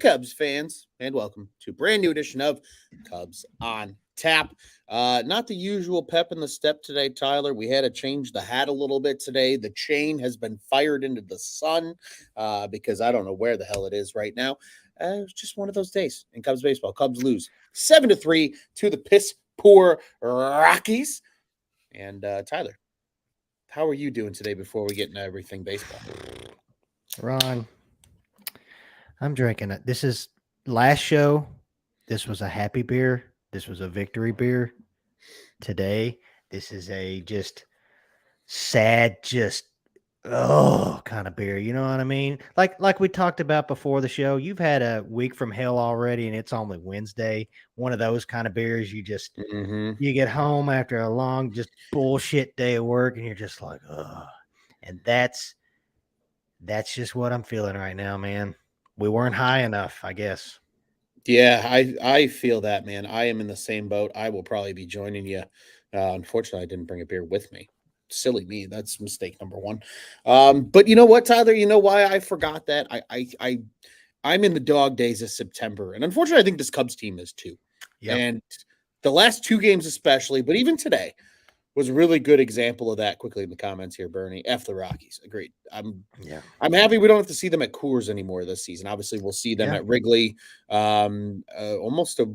Cubs fans, and welcome to a brand new edition of Cubs on Tap. Not the usual pep in the step today, Tyler. We had to change the hat a little bit today. The chain has been fired into the sun because I don't know where the hell it is right now. It was just one of those days in Cubs baseball. Cubs lose 7-3 to the piss poor Rockies. And Tyler, how are you doing today before we get into everything baseball? Ron, I'm drinking it. This is last show. This was a happy beer. This was a victory beer. Today, this is a just sad, kind of beer. You know what I mean? Like we talked about before the show. You've had a week from hell already, and it's only Wednesday. One of those kind of beers. You get home after a long, just bullshit day of work, and you're just like, ugh. And that's just what I'm feeling right now, man. We weren't high enough, I guess. Yeah, I feel that, man. I am in the same boat. I will probably be joining you. Unfortunately, I didn't bring a beer with me. Silly me. That's mistake number one. But you know what, Tyler? You know why I forgot that? I'm in the dog days of September, and unfortunately, I think this Cubs team is too. Yeah. And the last two games, especially, but even today, was a really good example of that. Quickly in the comments here, Bernie. F the Rockies. Agreed. I'm happy we don't have to see them at Coors anymore this season. Obviously, we'll see them at Wrigley almost a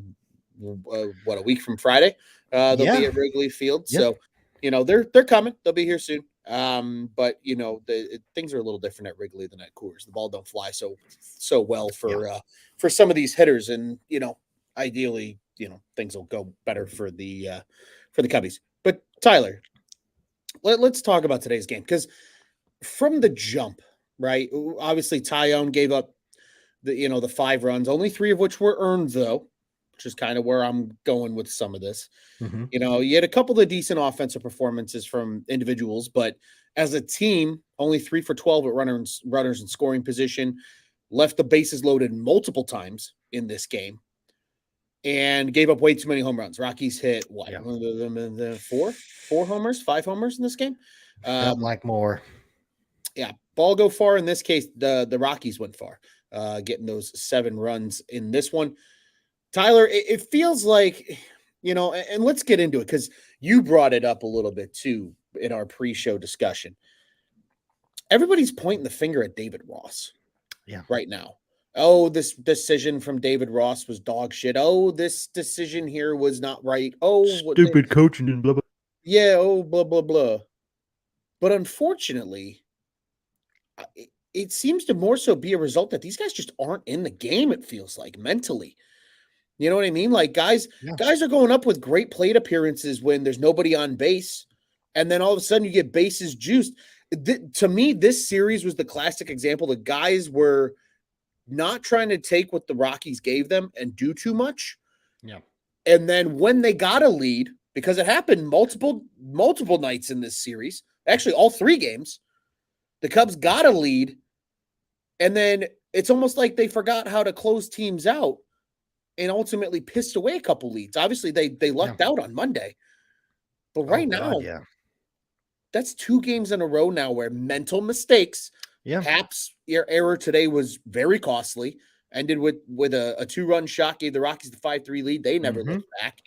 week from Friday. They'll be at Wrigley Field. So, they're coming. They'll be here soon. But things are a little different at Wrigley than at Coors. The ball don't fly so well for some of these hitters, and ideally, things will go better for the Cubbies. But Tyler, let's talk about today's game, because from the jump, right? Obviously, Tyone gave up the 5 runs, only 3 of which were earned, though, which is kind of where I'm going with some of this. Mm-hmm. You had a couple of decent offensive performances from individuals, but as a team, only 3 for 12 at runners in scoring position, left the bases loaded multiple times in this game, and gave up way too many home runs. Rockies hit what? Yeah. 4 homers, 5 homers in this game. Felt like more. Yeah, ball go far. In this case, the Rockies went far, getting those 7 runs in this one. Tyler, it feels like, and let's get into it, because you brought it up a little bit too in our pre-show discussion. Everybody's pointing the finger at David Ross. Yeah. Right now. Oh, this decision from David Ross was dog shit. Oh, this decision here was not right. Oh, stupid coaching and blah, blah. Yeah, oh, blah, blah, blah. But unfortunately, it seems to more so be a result that these guys just aren't in the game, it feels like, mentally. You know what I mean? Like, guys are going up with great plate appearances when there's nobody on base, and then all of a sudden you get bases juiced. To me, this series was the classic example. The guys were not trying to take what the Rockies gave them and do too much. Yeah. And then when they got a lead, because it happened multiple nights in this series, actually all 3 games, the Cubs got a lead, and then it's almost like they forgot how to close teams out and ultimately pissed away a couple leads. Obviously, they lucked out on Monday. But right now, that's 2 games in a row now where mental mistakes. Yeah. Haps' error today was very costly. Ended with a 2-run shot, gave the Rockies the 5-3 lead. They never looked back.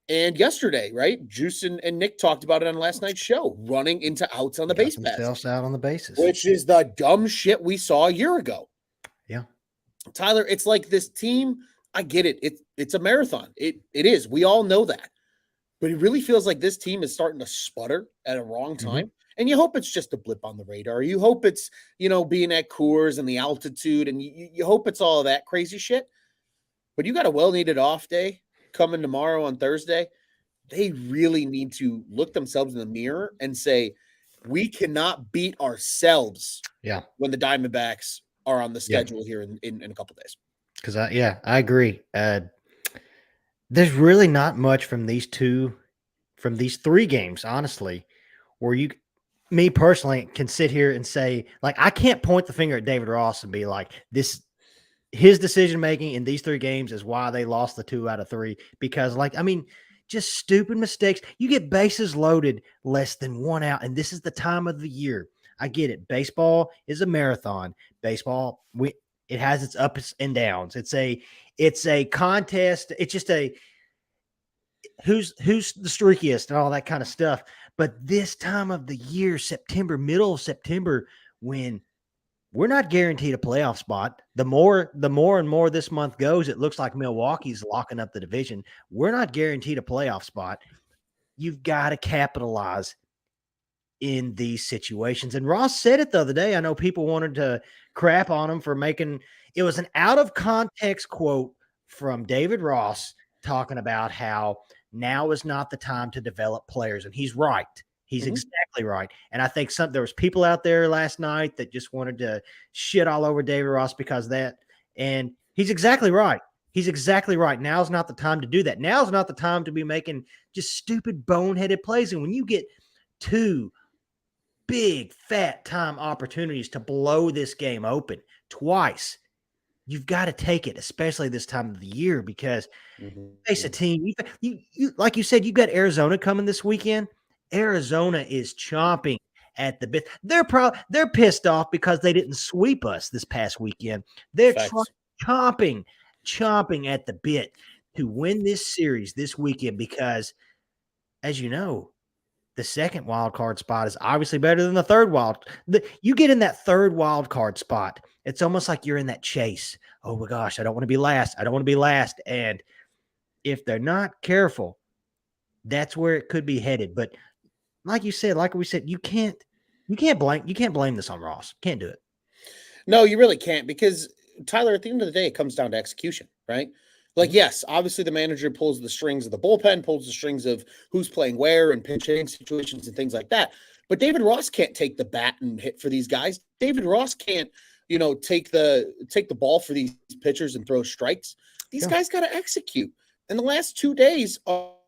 And yesterday, right, Juice and Nick talked about it on last night's show, running into outs on the base paths. Themselves out on the bases. Which is the dumb shit we saw a year ago. Yeah. Tyler, it's like this team, I get it. It's a marathon. It is. We all know that. But it really feels like this team is starting to sputter at a wrong time. And you hope it's just a blip on the radar. You hope it's, being at Coors and the altitude, and you hope it's all of that crazy shit. But you got a well-needed off day coming tomorrow on Thursday. They really need to look themselves in the mirror and say, we cannot beat ourselves when the Diamondbacks are on the schedule here in a couple days. Because, I agree. There's really not much from these 3 games, honestly, where me personally can sit here and say, like, I can't point the finger at David Ross and be like, his decision-making in these 3 games is why they lost the 2 out of 3, because, just stupid mistakes. You get bases loaded less than 1 out, and this is the time of the year. I get it. Baseball is a marathon. Baseball, It has its ups and downs. It's a contest. It's just a who's the streakiest and all that kind of stuff. But this time of the year, September, middle of September, when we're not guaranteed a playoff spot. The more and more this month goes, it looks like Milwaukee's locking up the division. We're not guaranteed a playoff spot. You've got to capitalize in these situations. And Ross said it the other day. I know people wanted to crap on him for making it was an out of context quote from David Ross talking about how now is not the time to develop players. And he's right. He's exactly right. And I think there was people out there last night that just wanted to shit all over David Ross because of that. And he's exactly right. He's exactly right. Now's not the time to do that. Now's not the time to be making just stupid boneheaded plays. And when you get two big fat time opportunities to blow this game open twice, you've got to take it, especially this time of the year, because face a team. You like you said, you've got Arizona coming this weekend. Arizona is chomping at the bit. They're pissed off because they didn't sweep us this past weekend. They're chomping at the bit to win this series this weekend because, as you know, the second wild card spot is obviously better than the third you get in that third wild card spot. It's almost like you're in that chase. Oh my gosh, I don't want to be last. I don't want to be last. And if they're not careful, that's where it could be headed. But like we said, you can't blame this on Ross. Can't do it. No, you really can't, because Tyler, at the end of the day, it comes down to execution, right? Like, yes, obviously the manager pulls the strings of the bullpen, pulls the strings of who's playing where and pinch hitting situations and things like that. But David Ross can't take the bat and hit for these guys. David Ross can't, take the ball for these pitchers and throw strikes. These guys got to execute. In the last 2 days,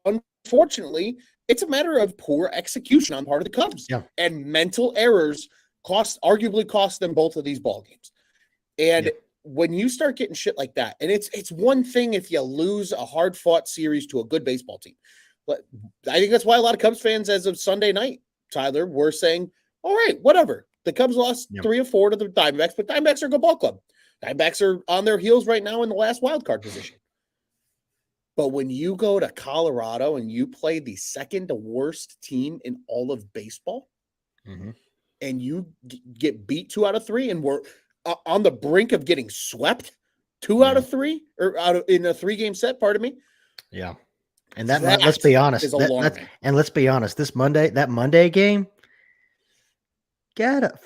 unfortunately, it's a matter of poor execution on part of the Cubs. Yeah. And mental errors arguably cost them both of these ball games. And when you start getting shit like that, and it's one thing if you lose a hard-fought series to a good baseball team. But I think that's why a lot of Cubs fans, as of Sunday night, Tyler, were saying, all right, whatever. The Cubs lost 3 or 4 to the Diamondbacks, but Diamondbacks are a good ball club. Diamondbacks are on their heels right now in the last wild card position. But when you go to Colorado and you play the second worst team in all of baseball, and you get beat 2 out of 3, and we're on the brink of getting swept 2 out of 3, or in a 3-game set, pardon me. Yeah. And let's be honest. Let's be honest. That Monday game,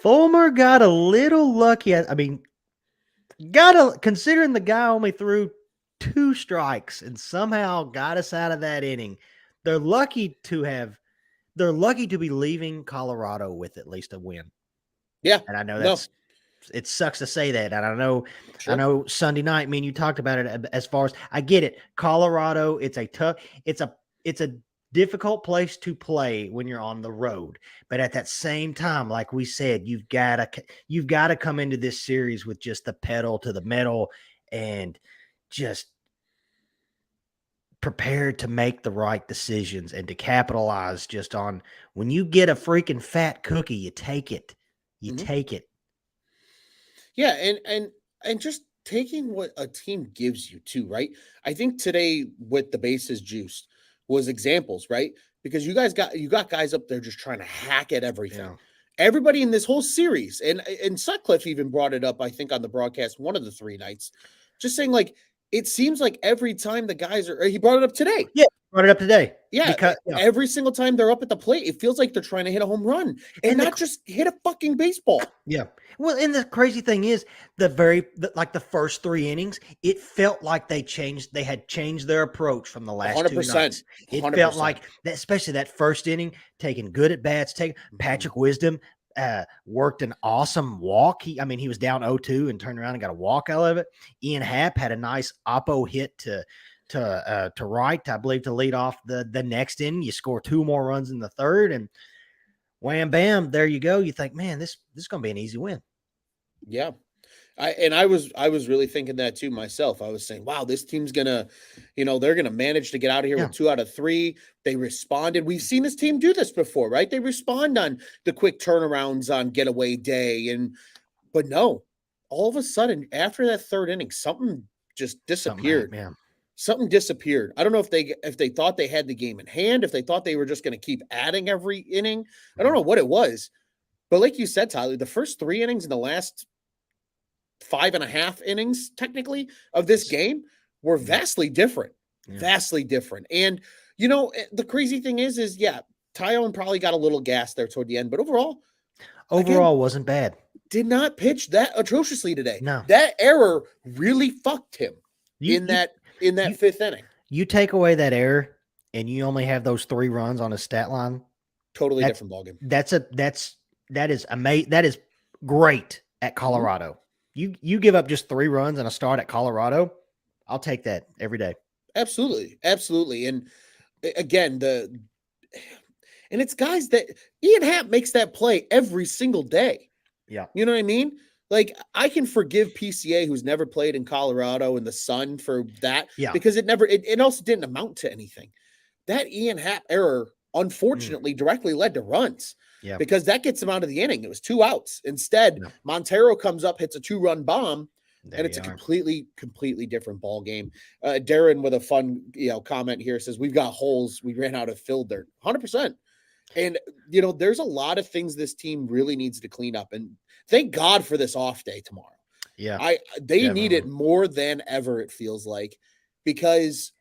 Fulmer got a little lucky. I mean, considering the guy only threw 2 strikes and somehow got us out of that inning. They're lucky to be leaving Colorado with at least a win. Yeah. And I know it sucks to say that. And I know Sunday night, you talked about it as far as I get it. Colorado, it's a difficult place to play when you're on the road. But at that same time, like we said, you've got to come into this series with just the pedal to the metal and just prepared to make the right decisions and to capitalize just on when you get a freaking fat cookie, you take it. Take it. Yeah, and just taking what a team gives you too, right? I think today with the bases juiced was examples, right? Because you got guys up there just trying to hack at everything. Yeah. Everybody in this whole series, and Sutcliffe even brought it up, I think, on the broadcast one of the 3 nights, just saying, like, it seems like every time the guys he brought it up today. Yeah, brought it up today. Yeah, because every single time they're up at the plate, it feels like they're trying to hit a home run and not just hit a fucking baseball. Yeah. Well, and the crazy thing is the first 3 innings, it felt like they had changed their approach from the last 2 nights. It 100%. Felt like that, especially that first inning, taking good at bats, Patrick Wisdom worked an awesome walk. He was down 0-2 and turned around and got a walk out of it. Ian Happ had a nice oppo hit to right, I believe, to lead off the next inning. You score 2 more runs in the third, and wham, bam, there you go. You think, man, this is going to be an easy win. Yeah. I was really thinking that too myself. I was saying, wow, this team's gonna, they're gonna manage to get out of here with 2 out of 3. They responded. We've seen this team do this before, right? They respond on the quick turnarounds on getaway day, but no, all of a sudden, after that third inning, something just disappeared. Yeah. Something disappeared. I don't know if they thought they had the game in hand, if they thought they were just going to keep adding every inning. I don't know what it was. But like you said, Tyler, the first 3 innings and the last 5.5 innings, technically, of this game were vastly different. Yeah. Vastly different. And, the crazy thing is Tyone probably got a little gas there toward the end, but overall, wasn't bad. Did not pitch that atrociously today. No. That error really fucked him in that 5th inning. You take away that error and you only have those 3 runs on a stat line. Totally different ballgame. That is amazing. That is great at Colorado. Mm-hmm. You give up just 3 runs and a start at Colorado, I'll take that every day. Absolutely. Absolutely. And again, and it's guys that Ian Happ makes that play every single day. Yeah. You know what I mean? Like, I can forgive PCA, who's never played in Colorado in the sun, for that. Yeah. Because it also didn't amount to anything. That Ian Happ error, unfortunately, directly led to runs. Yeah. Because that gets him out of the inning. It was 2 outs. Instead, Montero comes up, hits a 2-run bomb, and it's a completely different ball game. Darren, with a fun comment here, says, we've got holes. We ran out of field dirt. 100%. And, there's a lot of things this team really needs to clean up. And thank God for this off day tomorrow. Yeah. They need it more than ever, it feels like, because,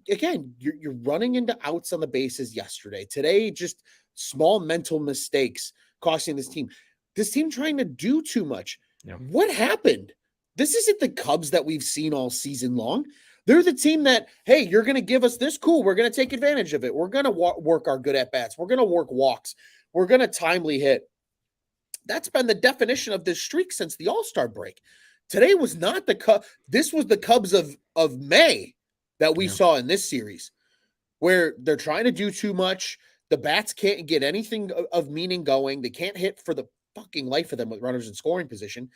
again, you're running into outs on the bases yesterday. Today, just small mental mistakes costing this team. This team trying to do too much. Yeah. What happened? This isn't the Cubs that we've seen all season long. They're the team that, hey, you're going to give us this, cool. We're going to take advantage of it. We're going to work our good at-bats. We're going to work walks. We're going to timely hit. That's been the definition of this streak since the All-Star break. Today was not the Cubs. This was the Cubs of May that we saw in this series, where they're trying to do too much. The bats can't get anything of meaning going. They can't hit for the fucking life of them with runners in scoring position.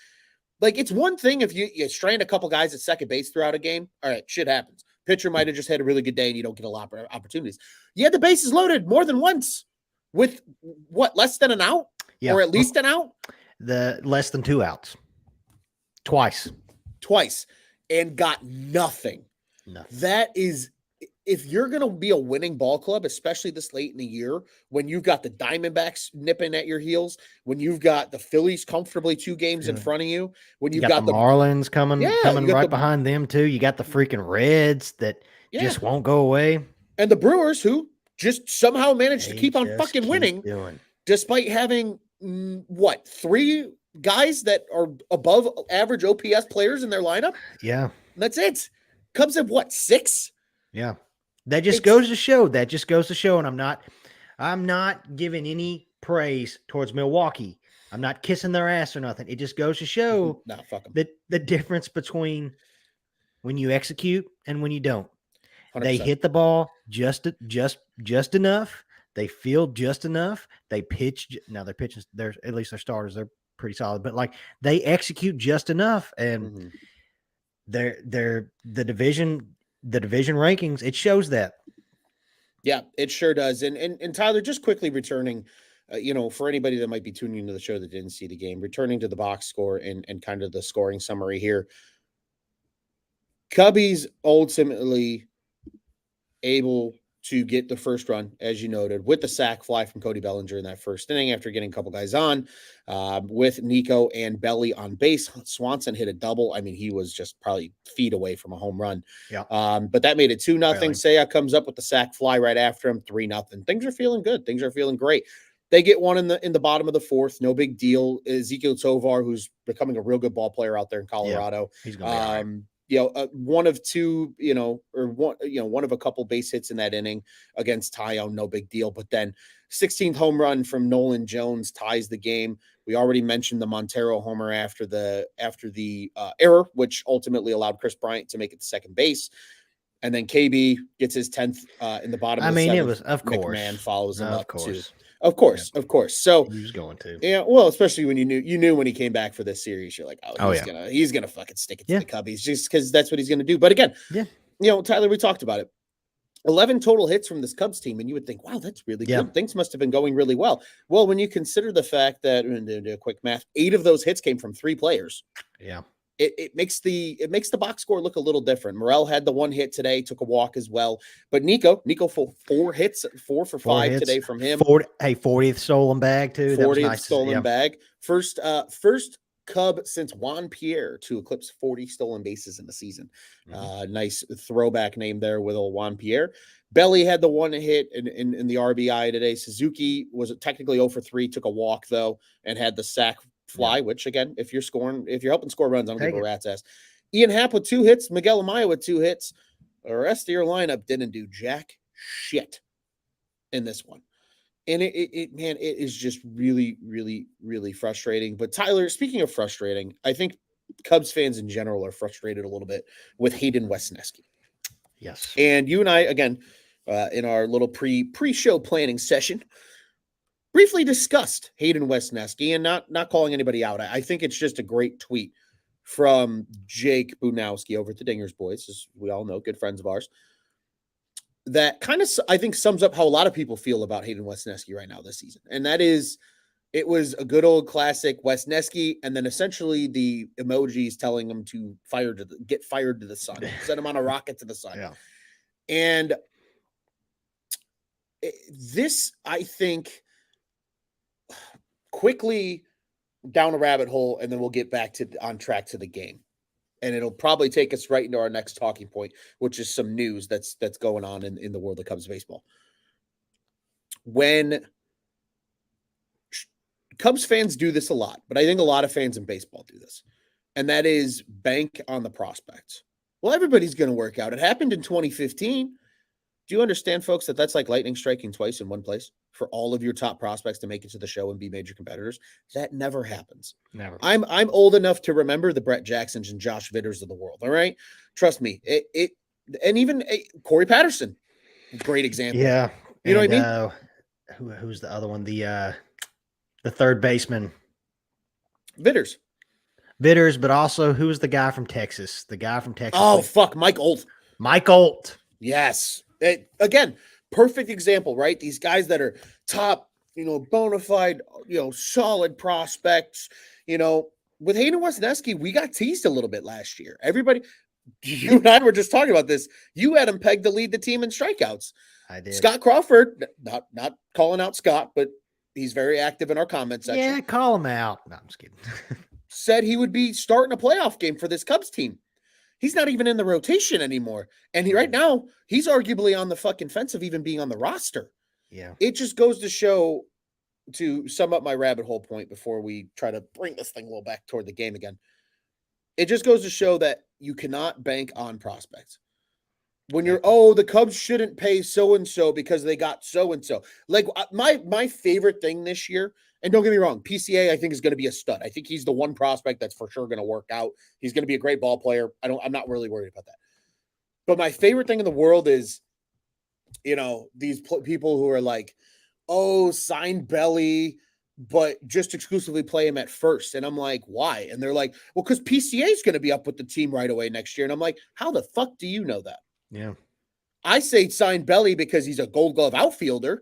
Like, it's one thing if you strand a couple guys at second base throughout a game. All right, shit happens. Pitcher might have just had a really good day and you don't get a lot of opportunities. You had the bases loaded more than once with less than an out? Yeah. Or at least an out? The less than 2 outs. Twice. And got nothing. That is, if you're going to be a winning ball club, especially this late in the year, when you've got the Diamondbacks nipping at your heels, when you've got the Phillies comfortably 2 games in front of you, when you've got the Marlins coming right behind them too. You got the freaking Reds that just won't go away. And the Brewers, who just somehow managed to keep on fucking winning, despite having 3 guys that are above average OPS players in their lineup. Yeah. And that's it. Cubs have 6? Yeah. That just goes to show. And I'm not giving any praise towards Milwaukee. I'm not kissing their ass or nothing. It just goes to show that the difference between when you execute and when you don't. 100%. They hit the ball just enough. They field just enough. They pitch. Now they're pitching. At least their starters. They're pretty solid. But they execute just enough, and they're the division rankings. It shows that. Yeah, it sure does. And Tyler, just quickly returning, for anybody that might be tuning into the show that didn't see the game, returning to the box score and kind of the scoring summary here. Cubbies ultimately able to get the first run, as you noted, with the sac fly from Cody Bellinger in that first inning after getting a couple guys on, with Nico and Belly on base. Swanson hit a double. I mean, he was just probably feet away from a home run. Yeah. But that made it 2-0. Seiya comes up with the sac fly right after him, 3-0. Things are feeling good. Things are feeling great. They get one in the bottom of the 4th. No big deal. Ezekiel Tovar, who's becoming a real good ball player out there in Colorado. Yeah, he's going to be all right. One of 2, one of a couple base hits in that inning against Tyone, no big deal. But then 16th home run from Nolan Jones ties the game. We already mentioned the Montero homer after the error, which ultimately allowed Chris Bryant to make it to second base. And then KB gets his 10th in the bottom. I of the mean, 7th. it was, of course. McMahon follows him up too. Of course. So he was going to. Yeah, well, especially when you knew when he came back for this series, you're like, he's gonna fucking stick it to the Cubbies just because that's what he's gonna do. But again, Tyler, we talked about it. 11 total hits from this Cubs team, and you would think, wow, that's really good. Things must have been going really well. Well, when you consider the fact that, quick math, 8 of those hits came from 3 players. Yeah. It makes the box score look a little different. Morel had the 1 hit today, took a walk as well. But Nico for 4 hits, 4 for 5 hits, today from him. 40th stolen bag too. 40th that was nice stolen bag. First Cub since Juan Pierre to eclipse 40 stolen bases in the season. Nice throwback name there with old Juan Pierre. Belly had the 1 hit in the RBI today. Suzuki was technically 0 for 3, took a walk though, and had the sac fly, which again, if you're helping score runs, I don't give a rat's ass. Ian Happ with 2 hits, Miguel Amaya with 2 hits. The rest of your lineup didn't do jack shit in this one. And it is just really, really, really frustrating. But Tyler, speaking of frustrating, I think Cubs fans in general are frustrated a little bit with Hayden Wesneski. Yes. And you and I, again, in our little pre-show planning session, briefly discussed Hayden Wesneski and not calling anybody out. I think it's just a great tweet from Jake Bunowski over at the Dingers Boys, as we all know, good friends of ours, that kind of, I think, sums up how a lot of people feel about Hayden Wesneski right now this season. And that is, it was a good old classic Wesneski, and then essentially the emojis telling him to get fired to the sun, send him on a rocket to the sun. Yeah. And this, I think, quickly down a rabbit hole, and then we'll get back on track to the game. And it'll probably take us right into our next talking point, which is some news that's going on in the world of Cubs baseball. When Cubs fans do this a lot, but I think a lot of fans in baseball do this, and that is bank on the prospects. Well, everybody's going to work out. It happened in 2015. Do you understand, folks, that that's like lightning striking twice in one place for all of your top prospects to make it to the show and be major competitors? That never happens. Never. I'm old enough to remember the Brett Jacksons and Josh Vitters of the world. All right, trust me. And even Corey Patterson, great example. Yeah, you know what I mean. Who's the other one? The third baseman, Vitters, but also who was the guy from Texas? Oh, fuck, Mike Olt. Yes. Again, perfect example, right? These guys that are top, bona fide, solid prospects, with Hayden Wesneski, we got teased a little bit last year. Everybody, you and I were just talking about this. You had him pegged to lead the team in strikeouts. I did. Scott Crawford, not calling out Scott, but he's very active in our comment section. Yeah, call him out. No, I'm just kidding. Said he would be starting a playoff game for this Cubs team. He's not even in the rotation anymore. And right now, he's arguably on the fucking fence of even being on the roster. Yeah. It just goes to show, to sum up my rabbit hole point before we try to bring this thing a little back toward the game again. It just goes to show that you cannot bank on prospects. When you're, the Cubs shouldn't pay so-and-so because they got so-and-so. Like my favorite thing this year, and don't get me wrong, PCA I think is going to be a stud. I think he's the one prospect that's for sure going to work out. He's going to be a great ball player. I'm not really worried about that. But my favorite thing in the world is, these people who are like, sign Belly, but just exclusively play him at first. And I'm like, why? And they're like, well, because PCA is going to be up with the team right away next year. And I'm like, how the fuck do you know that? Yeah. I say sign Belly because he's a Gold Glove outfielder.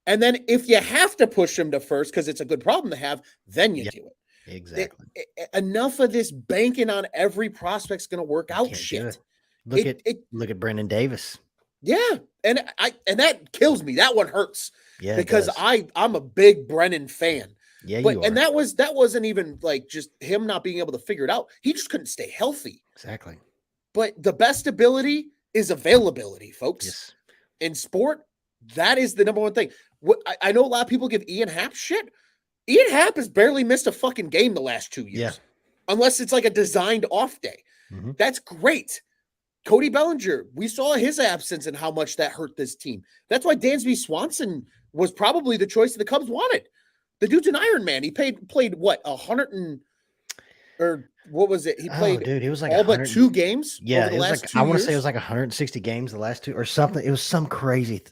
And then if you have to push him to first because it's a good problem to have, then you do it. Exactly. Enough of this banking on every prospect's going to work out shit. Look at Brendan Davis. Yeah. And that kills me. That one hurts. Yeah. Because I'm a big Brennan fan. Yeah, you are. And that wasn't even like just him not being able to figure it out. He just couldn't stay healthy. Exactly. But the best ability is availability, folks. Yes. In sport, that is the number one thing. I know a lot of people give Ian Happ shit. Ian Happ has barely missed a fucking game the last 2 years. Yeah. Unless it's like a designed off day. Mm-hmm. That's great. Cody Bellinger, we saw his absence and how much that hurt this team. That's why Dansby Swanson was probably the choice the Cubs wanted. The dude's an Iron Man. He played what, 100 and or what was it? He played he was like all but 2 games. Yeah, over the last like, 2 I want to years. say it was like 160 games the last 2 or something. It was some crazy.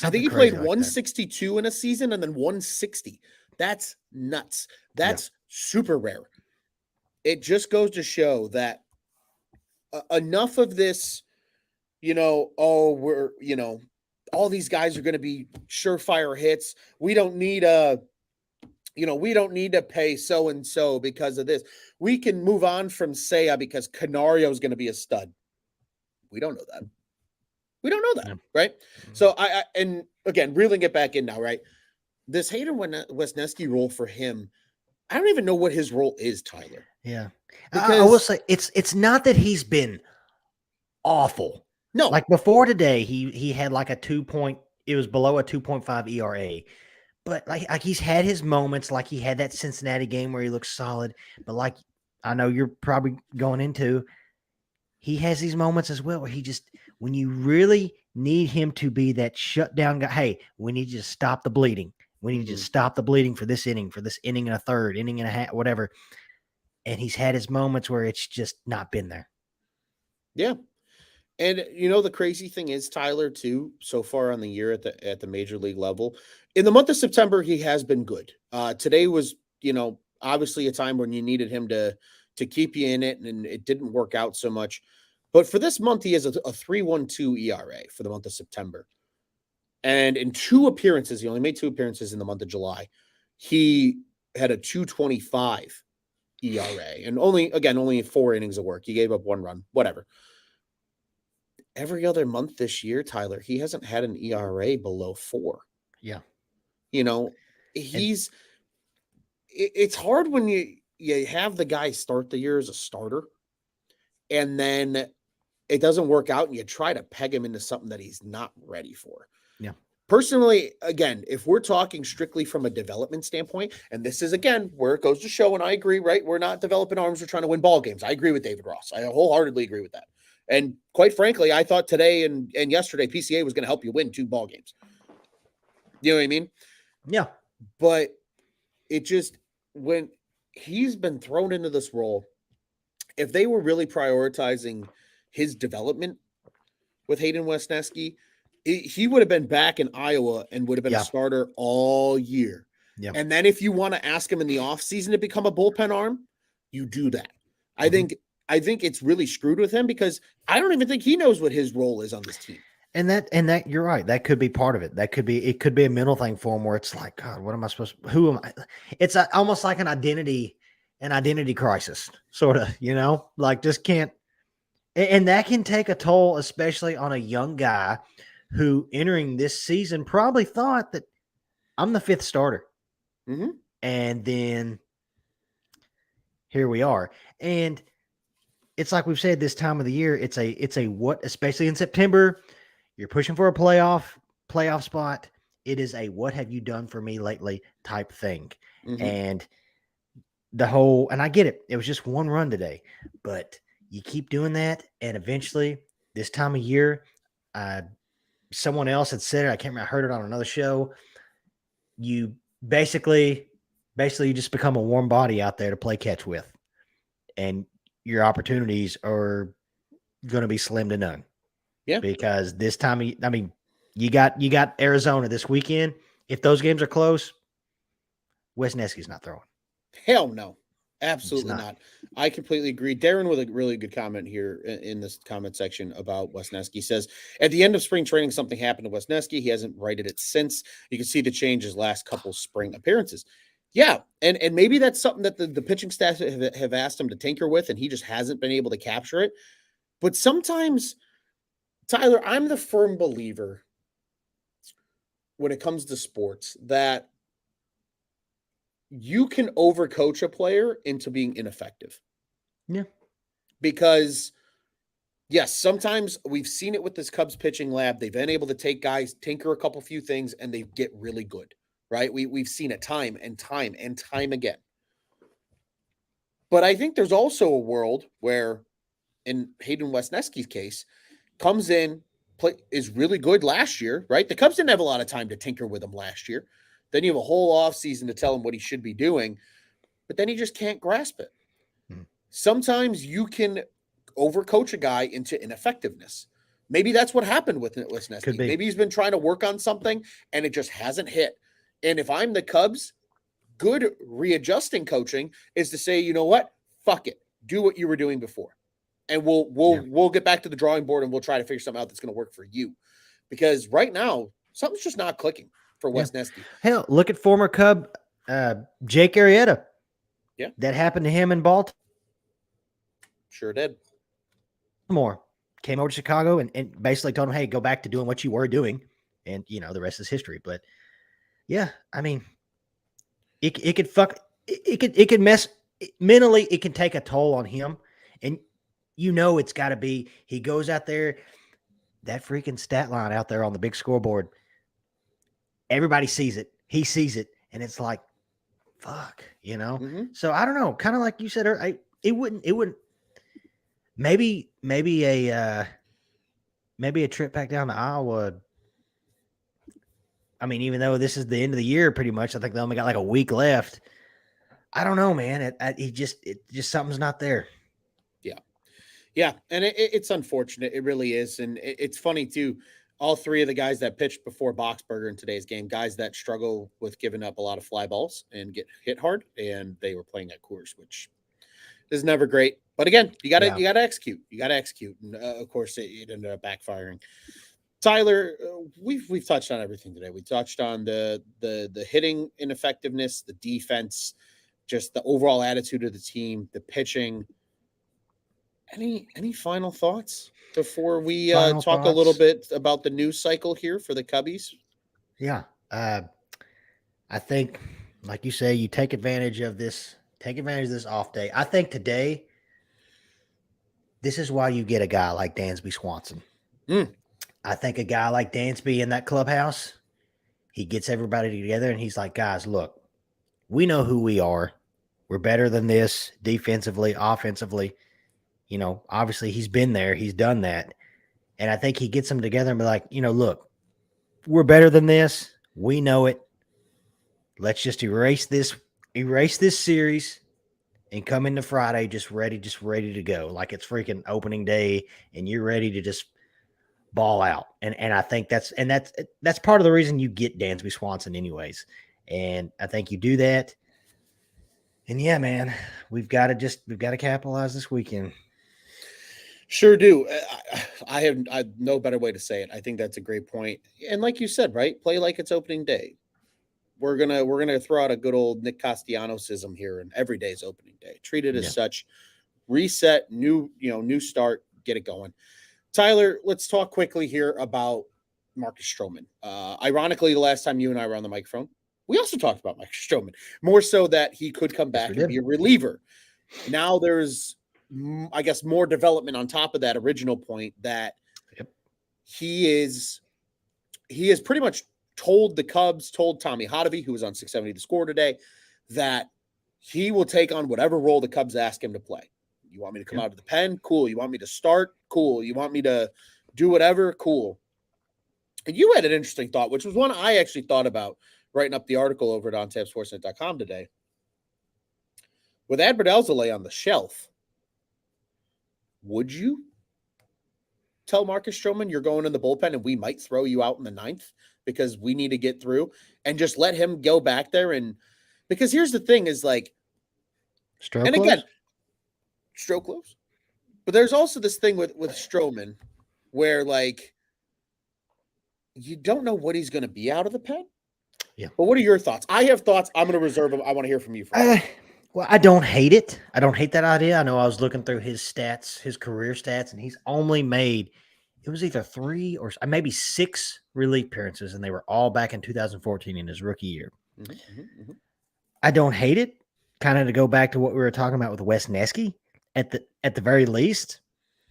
I think he played 162 in a season and then 160. That's nuts. That's super rare. It just goes to show that enough of this all these guys are going to be surefire hits. We don't need we don't need to pay so and so because of this. We can move on from Seiya because Canario is going to be a stud. We don't know that. We don't know that, right? So and again, reeling it back in now, right? This Hayden Wesneski role for him, I don't even know what his role is, Tyler. Yeah, because I will say it's not that he's been awful. No, like before today, he had like a 2 point. It was below a 2.5 ERA, but like he's had his moments. Like he had that Cincinnati game where he looks solid. But like I know you're probably going into, he has these moments as well where he just, when you really need him to be that shutdown guy, hey, we need you to stop the bleeding. We need you to stop the bleeding for this inning and a third, inning and a half, whatever. And he's had his moments where it's just not been there. Yeah. And the crazy thing is, Tyler, too, so far on the year at the major league level, in the month of September, he has been good. Today was, obviously a time when you needed him to keep you in it, and it didn't work out so much. But for this month, he has a 3.12 ERA for the month of September. And in 2 appearances, he only made 2 appearances in the month of July. He had a 2.25 ERA, and only 4 innings of work. He gave up 1 run, whatever. Every other month this year, Tyler, he hasn't had an ERA below 4. Yeah. It's hard when you have the guy start the year as a starter and then it doesn't work out and you try to peg him into something that he's not ready for. Yeah. Personally, again, if we're talking strictly from a development standpoint, and this is, again, where it goes to show, and I agree, right? We're not developing arms. We're trying to win ball games. I agree with David Ross. I wholeheartedly agree with that. And quite frankly, I thought today and yesterday PCA was going to help you win 2 ball games. You know what I mean? Yeah. But it just, when he's been thrown into this role, if they were really prioritizing his development with Hayden Wesneski, he would have been back in Iowa and would have been a starter all year. Yeah. And then if you want to ask him in the offseason to become a bullpen arm, you do that. I think it's really screwed with him because I don't even think he knows what his role is on this team. And that you're right. That could be part of it. It could be a mental thing for him where it's like, God, what am I supposed to, who am I? It's almost like an identity crisis, sort of, like just can't. And that can take a toll, especially on a young guy who entering this season probably thought that I'm the 5th starter. Mm-hmm. And then here we are. And it's like we've said this time of the year, it's a what, especially in September, you're pushing for a playoff spot. It is a what have you done for me lately type thing. Mm-hmm. And and I get it. It was just 1 run today, but you keep doing that. And eventually this time of year, someone else had said it. I can't remember. I heard it on another show. You basically you just become a warm body out there to play catch with, and your opportunities are going to be slim to none. Yeah, because this time, you got Arizona this weekend. If those games are close, Wesneski's not throwing. Hell no. Absolutely not. I completely agree. Darren with a really good comment here in this comment section about Wesneski says, at the end of spring training, something happened to Wesneski. He hasn't righted it since. You can see the change his last couple spring appearances. Yeah, and maybe that's something that the pitching staff have asked him to tinker with, and he just hasn't been able to capture it. But sometimes, Tyler, I'm the firm believer when it comes to sports that you can overcoach a player into being ineffective. Yeah. Because, yes, sometimes we've seen it with this Cubs pitching lab. They've been able to take guys, tinker a couple few things, and they get really good, right? We've seen it time and time and time again. But I think there's also a world where, in Hayden Wesneski's case, comes in, is really good last year, right? The Cubs didn't have a lot of time to tinker with him last year. Then you have a whole offseason to tell him what he should be doing, but then he just can't grasp it. Sometimes you can overcoach a guy into ineffectiveness. Maybe that's what happened with Wesneski. Maybe he's been trying to work on something and it just hasn't hit. And if I'm the Cubs, good readjusting coaching is to say, you know what? Fuck it. Do what you were doing before. and we'll get back to the drawing board and we'll try to figure something out that's going to work for you. Because right now, something's just not clicking for Wes Nesky. Hell, look at former Cub Jake Arrieta. Yeah. That happened to him in Baltimore. Sure did. Came over to Chicago and basically told him, hey, go back to doing what you were doing. And, the rest is history. But, yeah, I mean, it could mess mentally. It can take a toll on him. And, it's got to be, he goes out there, that freaking stat line out there on the big scoreboard. Everybody sees it. He sees it. And it's like, fuck, Mm-hmm. So I don't know. Kind of like you said, it wouldn't. Maybe a trip back down to Iowa. I mean, even though this is the end of the year, pretty much, I think they only got like a week left. I don't know, man. It just something's not there. Yeah, and it's unfortunate. It really is, and it's funny too. All three of the guys that pitched before Boxberger in today's game, guys that struggle with giving up a lot of fly balls and get hit hard, and they were playing at Coors, which is never great. But again, you got to execute. You got to execute, and of course, it ended up backfiring. Tyler, we've touched on everything today. We touched on the hitting ineffectiveness, the defense, just the overall attitude of the team, the pitching. Any final thoughts before we talk a little bit about the news cycle here for the Cubbies? Yeah. I think, like you say, you take advantage of this off day. I think today, this is why you get a guy like Dansby Swanson. I think a guy like Dansby in that clubhouse, he gets everybody together and he's like, guys, look, we know who we are. We're better than this defensively, offensively. Obviously he's been there. He's done that. And I think he gets them together and be like, look, we're better than this. We know it. Let's just erase this series and come into Friday just ready to go. Like it's freaking opening day and you're ready to just ball out. And I think that's part of the reason you get Dansby Swanson anyways. And I think you do that. And yeah, man, we've got to capitalize this weekend. Sure do. I have no better way to say it. I think that's a great point. And like you said, right? Play like it's opening day. We're gonna throw out a good old Nick Castellanosism here, and every day is opening day. Treat it as such. Reset, new start, get it going. Tyler, let's talk quickly here about Marcus Stroman. Ironically, the last time you and I were on the microphone, we also talked about Marcus Stroman, more so that he could come back and be a reliever. Now there's, I guess, more development on top of that original point that he is pretty much told the Cubs, told Tommy Hotovy, who was on 670 The Score today, that he will take on whatever role the Cubs ask him to play. You want me to come out of the pen? Cool. You want me to start? Cool. You want me to do whatever? Cool. And you had an interesting thought, which was one I actually thought about writing up the article over at ontapsportsnet.com today. With Adbert Alzolay on the shelf, would you tell Marcus Stroman you're going in the bullpen and we might throw you out in the ninth because we need to get through, and just let him go back there? And because here's the thing is like, stroke close. But there's also this thing with Stroman where like you don't know what he's going to be out of the pen. Yeah. But what are your thoughts? I have thoughts. I'm going to reserve them. I want to hear from you first. Well, I don't hate it. I don't hate that idea. I know I was looking through his stats, his career stats, and he's only made, it was either 3 or maybe 6 relief appearances, and they were all back in 2014 in his rookie year. I don't hate it. Kind of to go back to what we were talking about with Wes Nesky, at the very least,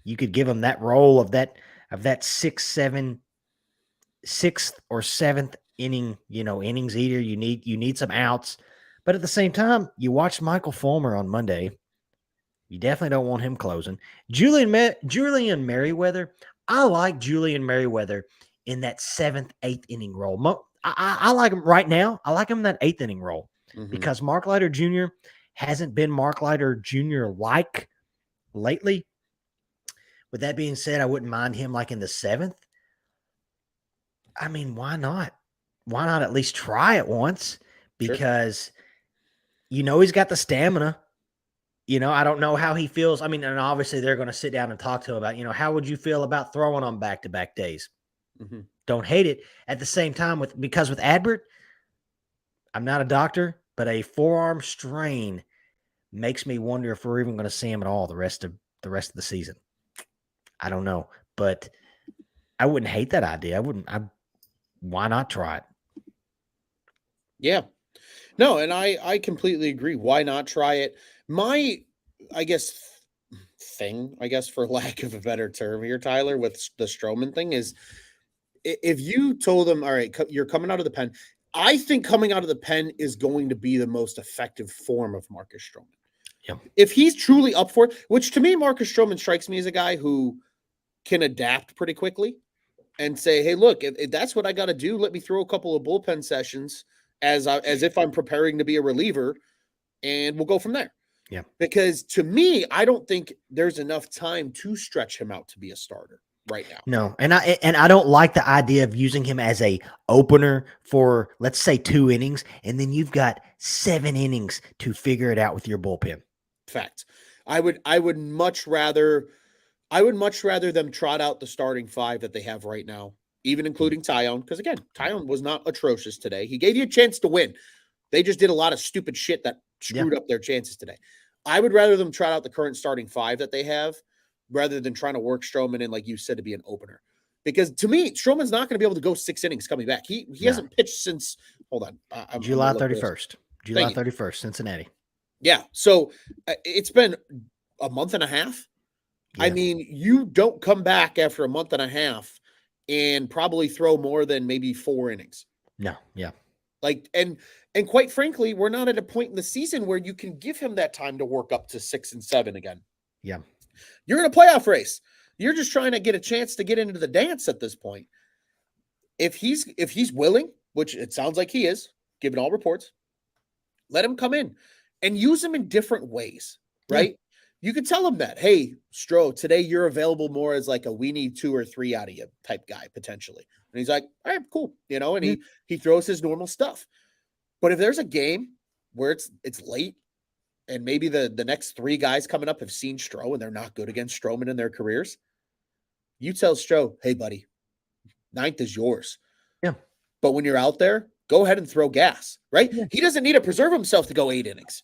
you could give him that role of that 6th or 7th inning, innings eater. You need some outs. But at the same time, you watched Michael Fulmer on Monday. You definitely don't want him closing. Julian Merriweather, I like Julian Merriweather in that 7th, 8th inning role. I like him right now. I like him in that 8th inning role because Mark Leiter Jr. hasn't been Mark Leiter Jr. like lately. With that being said, I wouldn't mind him like in the 7th. I mean, why not? Why not at least try it once? Because he's got the stamina. I don't know how he feels. I mean, and obviously they're going to sit down and talk to him about, how would you feel about throwing on back-to-back days? Mm-hmm. Don't hate it. At the same time, because with Adbert, I'm not a doctor, but a forearm strain makes me wonder if we're even going to see him at all the rest of the season. I don't know, but I wouldn't hate that idea. Why not try it? Yeah. No, and I completely agree. Why not try it? My, I guess, for lack of a better term here, Tyler, with the Stroman thing is, if you told them, all right, you're coming out of the pen, I think coming out of the pen is going to be the most effective form of Marcus Stroman. Yeah. If he's truly up for it, which to me, Marcus Stroman strikes me as a guy who can adapt pretty quickly and say, hey, look, if that's what I got to do, let me throw a couple of bullpen sessions as if I'm preparing to be a reliever, and we'll go from there. Yeah. Because to me, I don't think there's enough time to stretch him out to be a starter right now. No, and I don't like the idea of using him as a opener for, let's say, 2 innings, and then you've got 7 innings to figure it out with your bullpen. Fact. I would much rather them trot out the starting 5 that they have right now, even including Tyone, because again, Tyone was not atrocious today. He gave you a chance to win. They just did a lot of stupid shit that screwed up their chances today. I would rather them trot out the current starting 5 that they have rather than trying to work Stroman in, like you said, to be an opener. Because to me, Stroman's not going to be able to go 6 innings coming back. He hasn't pitched since, hold on. July 31st. July 31st, Cincinnati. Yeah. So it's been a month and a half. Yeah. I mean, you don't come back after a month and a half and probably throw more than maybe 4 innings. No. Yeah. Like, and quite frankly, we're not at a point in the season where you can give him that time to work up to 6 and 7 again. Yeah. You're in a playoff race. You're just trying to get a chance to get into the dance at this point. If he's willing, which it sounds like he is, given all reports, let him come in and use him in different ways, right? Yeah. You could tell him that, hey, Stro, today you're available more as like a we need 2 or 3 out of you type guy, potentially. And he's like, all right, cool. And he throws his normal stuff. But if there's a game where it's late and maybe the next 3 guys coming up have seen Stro and they're not good against Stroman in their careers, you tell Stro, hey, buddy, 9th is yours. Yeah. But when you're out there, go ahead and throw gas, right? Yeah. He doesn't need to preserve himself to go 8 innings.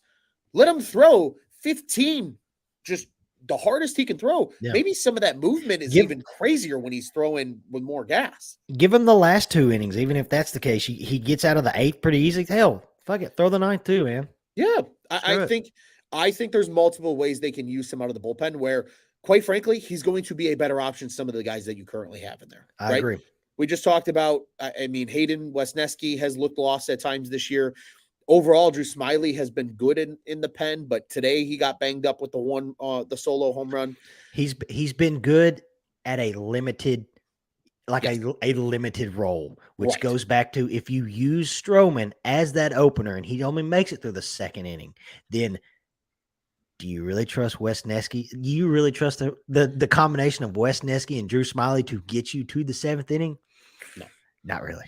Let him throw 15, just the hardest he can throw. Yeah. Maybe some of that movement is even crazier when he's throwing with more gas. Give him the last 2 innings, even if that's the case. He gets out of the 8th pretty easy. Hell, fuck it, throw the 9th too, man. Yeah, I think there's multiple ways they can use him out of the bullpen where, quite frankly, he's going to be a better option than some of the guys that you currently have in there. I agree. We just talked about, Hayden Wesneski has looked lost at times this year. Overall, Drew Smyly has been good in the pen, but today he got banged up with the solo home run. He's been good at a limited, a limited role, which goes back to, if you use Stroman as that opener and he only makes it through the 2nd inning, then do you really trust Wesneski? Do you really trust the combination of Wesneski and Drew Smyly to get you to the 7th inning? No, not really.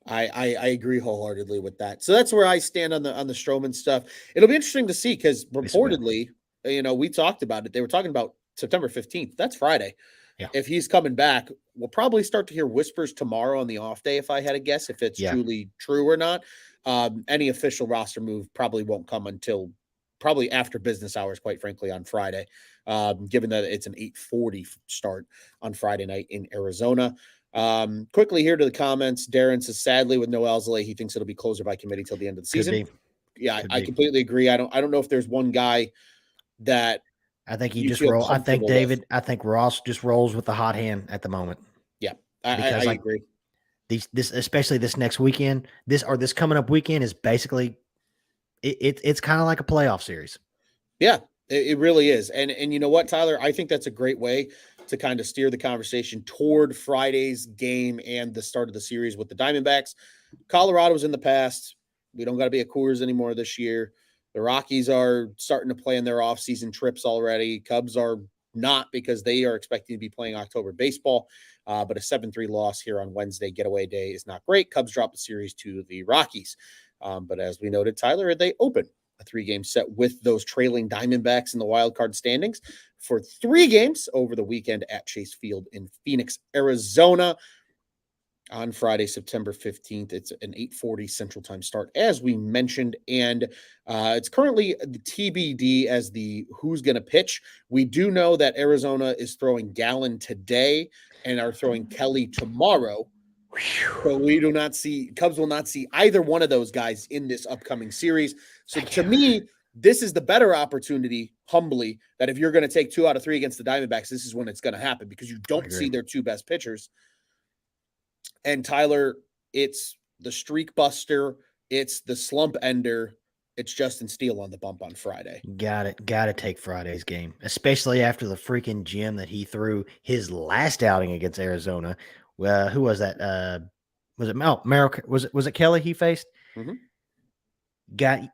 I agree wholeheartedly with that. So that's where I stand on the Stroman stuff. It'll be interesting to see because reportedly, we talked about it. They were talking about September 15th. That's Friday. Yeah. If he's coming back, we'll probably start to hear whispers tomorrow on the off day, if I had to guess, if it's truly true or not. Any official roster move probably won't come until probably after business hours, quite frankly, on Friday, given that it's an 8:40 start on Friday night in Arizona. Quickly here to the comments. Darren says, sadly, with no Alzolay, he thinks it'll be closer by committee till the end of the season. Yeah, I completely agree. I don't know if there's one guy that I think he just rolls. I think Ross just rolls with the hot hand at the moment. Yeah, I agree. This especially this next weekend, this coming up weekend is basically it's kind of like a playoff series. Yeah, it really is. And you know what, Tyler? I think that's a great way to kind of steer the conversation toward Friday's game and the start of the series with the Diamondbacks. Colorado's in the past. We don't got to be at Coors anymore this year. The Rockies are starting to plan their off-season trips already. Cubs are not, because they are expecting to be playing October baseball. But a 7-3 loss here on Wednesday, getaway day, is not great. Cubs drop the series to the Rockies. But as we noted, Tyler, they open a 3-game set with those trailing Diamondbacks in the wild card standings for 3 games over the weekend at Chase Field in Phoenix, Arizona. On Friday, September 15th. It's an 8:40 Central Time start, as we mentioned, and it's currently the TBD as the who's going to pitch. We do know that Arizona is throwing Gallen today and are throwing Kelly tomorrow. So we do not see Cubs will not see either one of those guys in this upcoming series. So to me, this is the better opportunity, humbly, that if you're going to take 2 out of 3 against the Diamondbacks, this is when it's going to happen because you don't see their 2 best pitchers. And Tyler, it's the streak buster. It's the slump ender. It's Justin Steele on the bump on Friday. Got to take Friday's game, especially after the freaking gem that he threw his last outing against Arizona. Who was that? Was it Merrill? Was it Kelly he faced? Mm-hmm.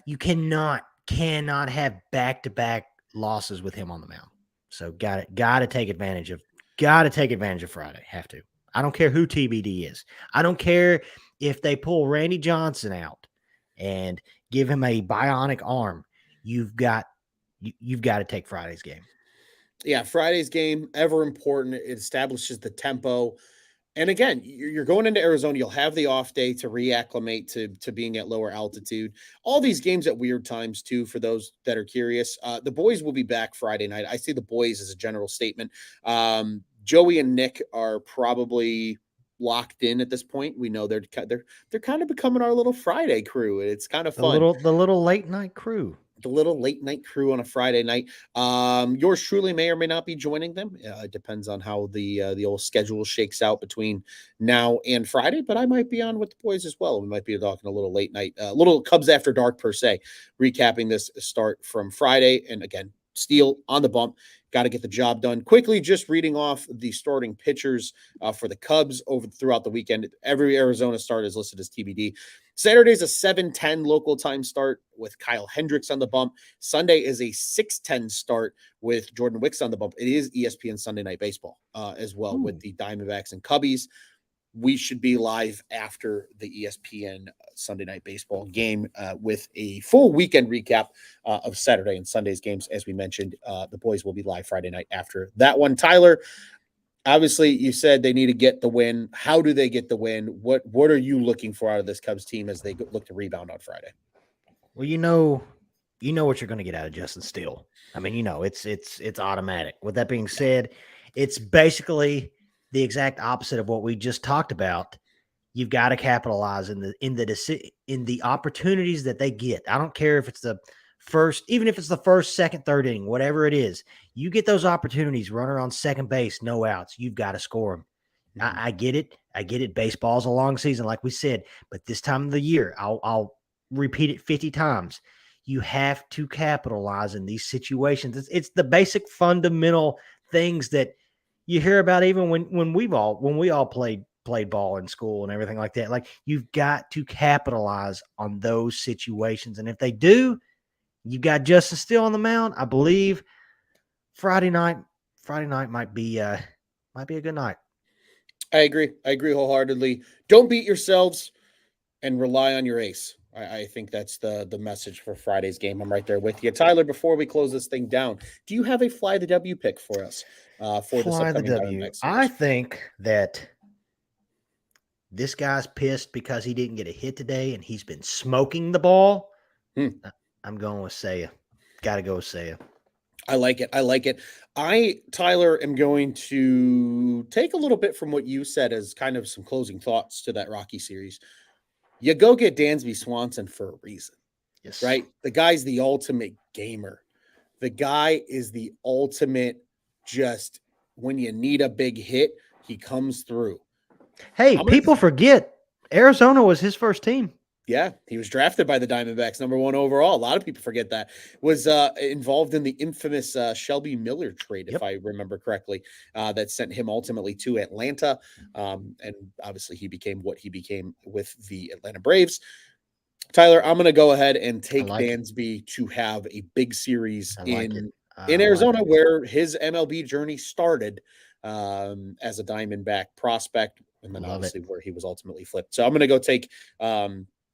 You cannot have back-to-back losses with him on the mound. So got to take advantage of Friday. Have to. I don't care who TBD is. I don't care if they pull Randy Johnson out and give him a bionic arm. You've got to take Friday's game. Yeah, Friday's game, ever important. It establishes the tempo. And again, you're going into Arizona. You'll have the off day to reacclimate to being at lower altitude. All these games at weird times, too, for those that are curious. The boys will be back Friday night. I see the boys as a general statement. Joey and Nick are probably locked in at this point. We know they're kind of becoming our little Friday crew. It's kind of fun. The little late night crew. The little late night crew on a Friday night. Yours truly may or may not be joining them. It depends on how the old schedule shakes out between now and Friday, but I might be on with the boys as well. We might be talking a little late night, little Cubs after dark per se, recapping this start from Friday. And again, Steele on the bump. Got to get the job done quickly. Just reading off the starting pitchers for the Cubs throughout the weekend. Every Arizona start is listed as TBD. Saturday's a 7:10 local time start with Kyle Hendricks on the bump. Sunday is a 6:10 start with Jordan Wicks on the bump. It is ESPN Sunday Night Baseball as well with the Diamondbacks and Cubbies. We should be live after the ESPN Sunday Night Baseball game with a full weekend recap of Saturday and Sunday's games. As we mentioned, the boys will be live Friday night after that one. Tyler, obviously, you said they need to get the win. How do they get the win? What are you looking for out of this Cubs team as they look to rebound on Friday? Well, you know what you're going to get out of Justin Steele. I mean, it's automatic. With that being said, it's basically the exact opposite of what we just talked about. You've got to capitalize in the opportunities that they get. I don't care if it's the first, even if it's the first, second, third inning, whatever it is. You get those opportunities. Runner on second base, no outs. You've got to score them. Mm-hmm. I get it. Baseball's a long season, like we said, but this time of the year, I'll repeat it 50 times. You have to capitalize in these situations. It's the basic fundamental things that you hear about even when we all played ball in school and everything like that. Like, you've got to capitalize on those situations. And if they do, you've got Justin Steele on the mound. I believe Friday night might be a good night. I agree wholeheartedly. Don't beat yourselves and rely on your ace. I think that's the message for Friday's game. I'm right there with you. Tyler, before we close this thing down, do you have a fly the W pick for us for this upcoming Diamondbacks series? I think that this guy's pissed because he didn't get a hit today and he's been smoking the ball. I'm going with Seiya. Got to go with Seiya. I like it. Tyler, am going to take a little bit from what you said as kind of some closing thoughts to that Rocky series. You go get Dansby Swanson for a reason. Yes. Right? The guy's the ultimate gamer. The guy is the ultimate, just when you need a big hit, he comes through. Hey, people forget Arizona was his first team. Yeah, he was drafted by the Diamondbacks, number 1 overall. A lot of people forget that. Was involved in the infamous Shelby Miller trade, if I remember correctly, that sent him ultimately to Atlanta. And obviously he became what he became with the Atlanta Braves. Tyler, I'm going to go ahead and take Dansby to have a big series in Arizona, where his MLB journey started as a Diamondback prospect, and then obviously where he was ultimately flipped. So I'm going to go take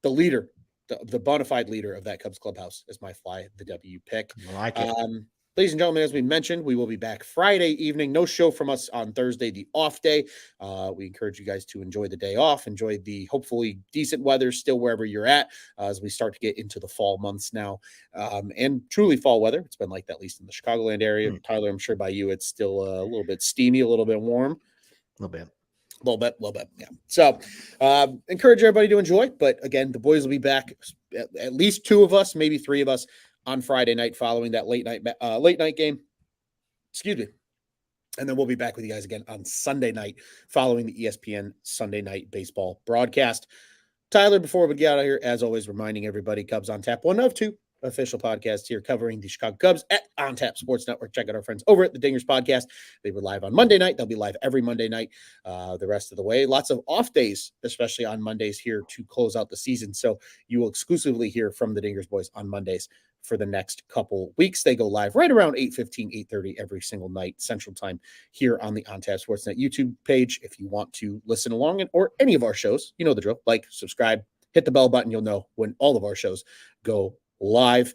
the leader the bona fide leader of that Cubs clubhouse is my Fly the W pick. I like it. Ladies and gentlemen, as we mentioned, we will be back Friday evening. No show from us on Thursday, the off day. We encourage you guys to enjoy the day off, enjoy the hopefully decent weather still wherever you're at as we start to get into the fall months now, and truly fall weather. It's been like that, at least in the Chicagoland area. Tyler, I'm sure by you it's still a little bit steamy, a little bit warm. A little bit. Little bit, yeah. So, encourage everybody to enjoy. But again, the boys will be back. At least 2 of us, maybe 3 of us, on Friday night following that late night game. Excuse me. And then we'll be back with you guys again on Sunday night following the ESPN Sunday Night Baseball broadcast. Tyler, before we get out of here, as always, reminding everybody, Cubs on Tap, one of 2 official podcasts here covering the Chicago Cubs at On Tap Sports Network. Check out our friends over at the Dingers Podcast. They were live on Monday night. They'll be live every Monday night the rest of the way. Lots of off days, especially on Mondays here to close out the season. So you will exclusively hear from the Dingers boys on Mondays for the next couple weeks. They go live right around 8:15, 8:30 every single night Central Time here on the On Tap Sportsnet YouTube page. If you want to listen along or any of our shows, you know the drill. Like, subscribe, hit the bell button. You'll know when all of our shows go live.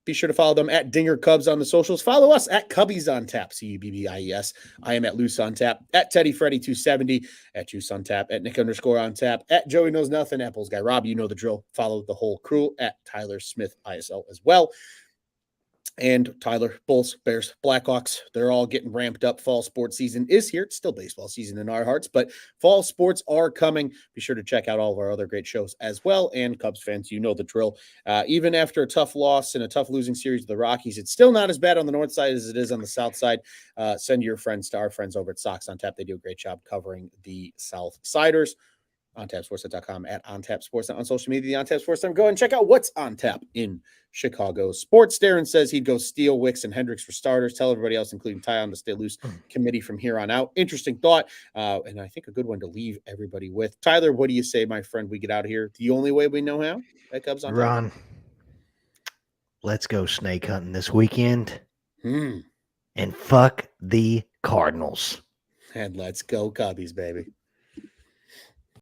Be sure to follow them at Dinger Cubs on the socials. Follow us at Cubbies on Tap, CUBBIES. I am at Loose on Tap, at Teddy Freddy 270, at Juice on Tap, at Nick _ on Tap, at Joey Knows Nothing, Apple's Guy Rob. You know the drill. Follow the whole crew at Tyler Smith ISL as well. And Tyler, Bulls, Bears, Blackhawks, they're all getting ramped up. Fall sports season is here. It's still baseball season in our hearts, but fall sports are coming. Be sure to check out all of our other great shows as well. And Cubs fans, you know the drill. Even after a tough loss and a tough losing series to the Rockies, it's still not as bad on the north side as it is on the south side. Send your friends to our friends over at Sox on Tap. They do a great job covering the South Siders. OnTapSportsNet.com, at OnTapSportsNet on social media, the OnTap Sports Network. Go ahead and check out what's on tap in Chicago sports. Darren says he'd go Steele, Wicks, and Hendricks for starters. Tell everybody else, including Ty, on the Stay Loose committee from here on out. Interesting thought, and I think a good one to leave everybody with. Tyler, what do you say, my friend, we get out of here the only way we know how? That Cubs on Ron, let's go snake hunting this weekend. And fuck the Cardinals. And let's go Cubbies, baby.